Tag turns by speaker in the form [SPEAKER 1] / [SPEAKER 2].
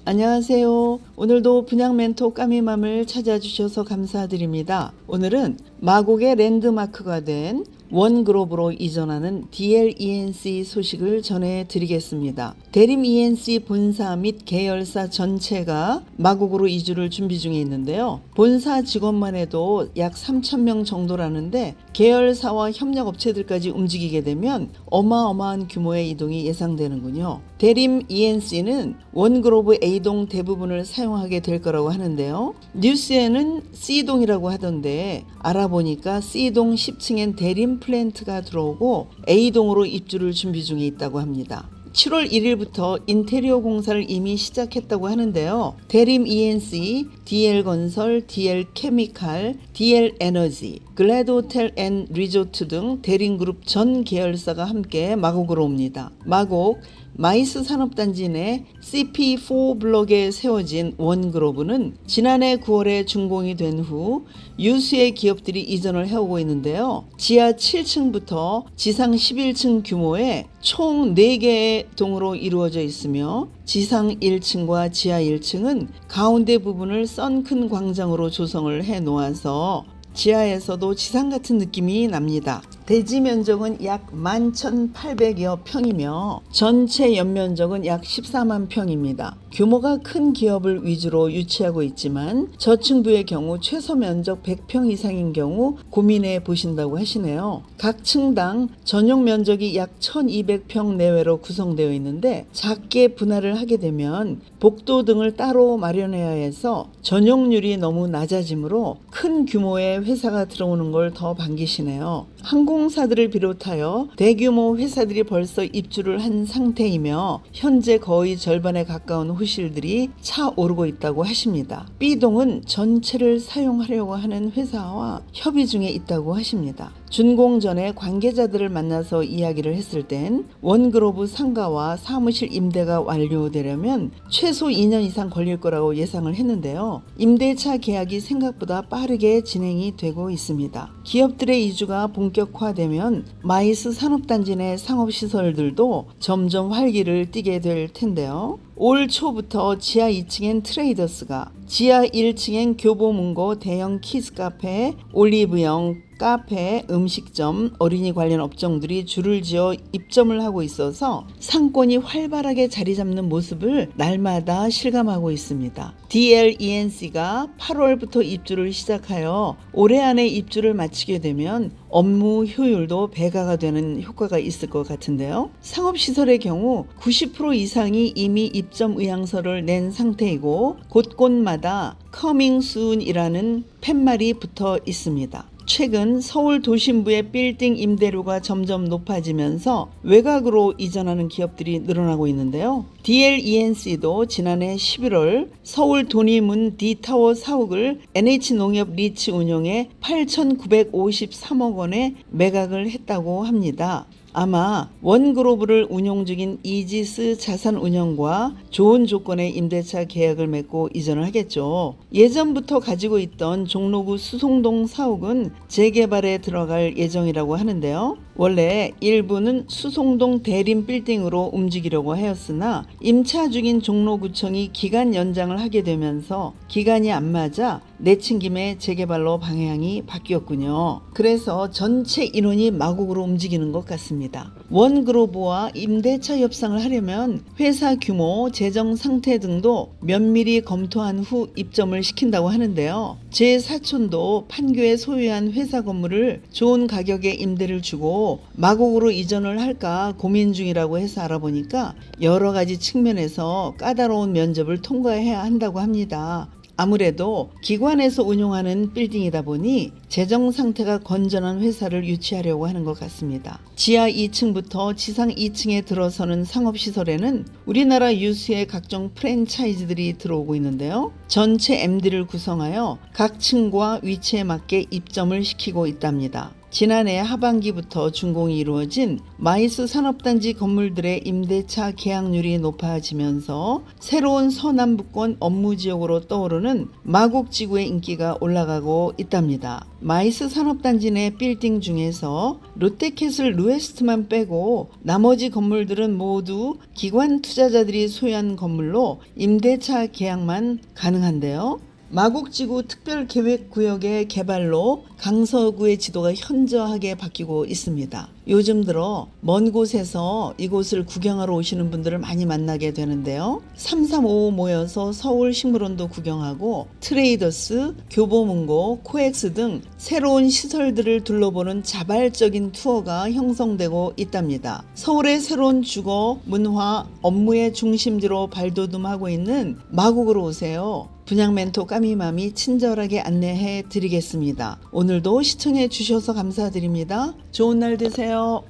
[SPEAKER 1] 안녕하세요. 오늘도 분양 멘토 까미맘을 찾아주셔서 감사드립니다. 오늘은 마곡의 랜드마크가 된 원그룹으로 이전하는 DL-ENC 소식을 전해드리겠습니다. 대림 ENC 본사 및 계열사 전체가 마곡으로 이주를 준비 중에 있는데요. 본사 직원만 해도 약 3,000명 정도라는데 계열사와 협력업체들까지 움직이게 되면 어마어마한 규모의 이동이 예상되는군요. 대림 ENC는 원그룹 A동 대부분을 사용하게 될 거라고 하는데요. 뉴스에는 C동이라고 하던데 알아보니까 C동 10층엔 대림 플랜트가 들어오고 A동으로 입주를 준비 중에 있다고 합니다. 7월 1일부터 인테리어 공사를 이미 시작했다고 하는데요. 대림 ENC, DL건설, DL케미칼, DL에너지, 글래드호텔 앤 리조트 등 대림그룹 전 계열사가 함께 마곡으로 옵니다. 마곡 마이스 산업단지 내 CP4 블록에 세워진 원그룹은 지난해 9월에 준공이 된 후 유수의 기업들이 이전을 해오고 있는데요. 지하 7층부터 지상 11층 규모의 총 4개의 동으로 이루어져 있으며 지상 1층과 지하 1층은 가운데 부분을 썬큰 광장으로 조성을 해 놓아서 지하에서도 지상 같은 느낌이 납니다. 대지 면적은 약 11,800여 평이며 전체 연면적은 약 14만 평입니다. 규모가 큰 기업을 위주로 유치하고 있지만 저층부의 경우 최소 면적 100평 이상인 경우 고민해 보신다고 하시네요. 각 층당 전용 면적이 약 1,200평 내외로 구성되어 있는데 작게 분할을 하게 되면 복도 등을 따로 마련해야 해서 전용률이 너무 낮아지므로 큰 규모의 회사가 들어오는 걸 더 반기시네요. 항공사들을 비롯하여 대규모 회사들이 벌써 입주를 한 상태이며 현재 거의 절반에 가까운 호실들이 차오르고 있다고 하십니다. B동은 전체를 사용하려고 하는 회사와 협의 중에 있다고 하십니다. 준공 전에 관계자들을 만나서 이야기를 했을 땐 원그룹 상가와 사무실 임대가 완료되려면 최소 2년 이상 걸릴 거라고 예상을 했는데요. 임대차 계약이 생각보다 빠르게 진행이 되고 있습니다. 기업들의 이주가 본격화되면 마이스 산업단지 내 상업시설들도 점점 활기를 띠게 될 텐데요. 올 초부터 지하 2층엔 트레이더스가, 지하 1층엔 교보문고 대형 키즈카페, 올리브영, 카페, 음식점, 어린이 관련 업종들이 줄을 지어 입점을 하고 있어서 상권이 활발하게 자리 잡는 모습을 날마다 실감하고 있습니다. DL-ENC가 8월부터 입주를 시작하여 올해 안에 입주를 마치게 되면 업무 효율도 배가가 되는 효과가 있을 것 같은데요. 상업시설의 경우 90% 이상이 이미 입점 의향서를 낸 상태이고 곳곳마다 커밍 순이라는 팻말이 붙어 있습니다. 최근 서울 도심부의 빌딩 임대료가 점점 높아지면서 외곽으로 이전하는 기업들이 늘어나고 있는데요. DL-ENC도 지난해 11월 서울 돈이문 D타워 사옥을 NH농협 리츠 운용에 8,953억 원에 매각을 했다고 합니다. 아마 원그룹을 운용 중인 이지스 자산운용과 좋은 조건의 임대차 계약을 맺고 이전을 하겠죠. 예전부터 가지고 있던 종로구 수송동 사옥은 재개발에 들어갈 예정이라고 하는데요. 원래 일부는 수송동 대림 빌딩으로 움직이려고 하였으나 임차 중인 종로구청이 기간 연장을 하게 되면서 기간이 안 맞아 내친 김에 재개발로 방향이 바뀌었군요. 그래서 전체 인원이 마곡으로 움직이는 것 같습니다. 원그룹과 임대차 협상을 하려면 회사 규모, 재정 상태 등도 면밀히 검토한 후 입점을 시킨다고 하는데요. 제 사촌도 판교에 소유한 회사 건물을 좋은 가격에 임대를 주고 마곡으로 이전을 할까 고민 중이라고 해서 알아보니까 여러 가지 측면에서 까다로운 면접을 통과해야 한다고 합니다. 아무래도 기관에서 운용하는 빌딩이다 보니 재정 상태가 건전한 회사를 유치하려고 하는 것 같습니다. 지하 2층부터 지상 2층에 들어서는 상업시설에는 우리나라 유수의 각종 프랜차이즈들이 들어오고 있는데요. 전체 MD를 구성하여 각 층과 위치에 맞게 입점을 시키고 있답니다. 지난해 하반기부터 준공이 이루어진 마이스 산업단지 건물들의 임대차 계약률이 높아지면서 새로운 서남부권 업무지역으로 떠오르는 마곡지구의 인기가 올라가고 있답니다. 마이스 산업단지 내 빌딩 중에서 롯데캐슬 루에스트만 빼고 나머지 건물들은 모두 기관 투자자들이 소유한 건물로 임대차 계약만 가능한데요. 마곡지구 특별계획구역의 개발로 강서구의 지도가 현저하게 바뀌고 있습니다. 요즘 들어 먼 곳에서 이곳을 구경하러 오시는 분들을 많이 만나게 되는데요. 3355 모여서 서울식물원도 구경하고 트레이더스, 교보문고, 코엑스 등 새로운 시설들을 둘러보는 자발적인 투어가 형성되고 있답니다. 서울의 새로운 주거, 문화, 업무의 중심지로 발돋움하고 있는 마곡으로 오세요. 분양 멘토 까미맘이 친절하게 안내해 드리겠습니다. 오늘도 시청해 주셔서 감사드립니다. 좋은 날 되세요.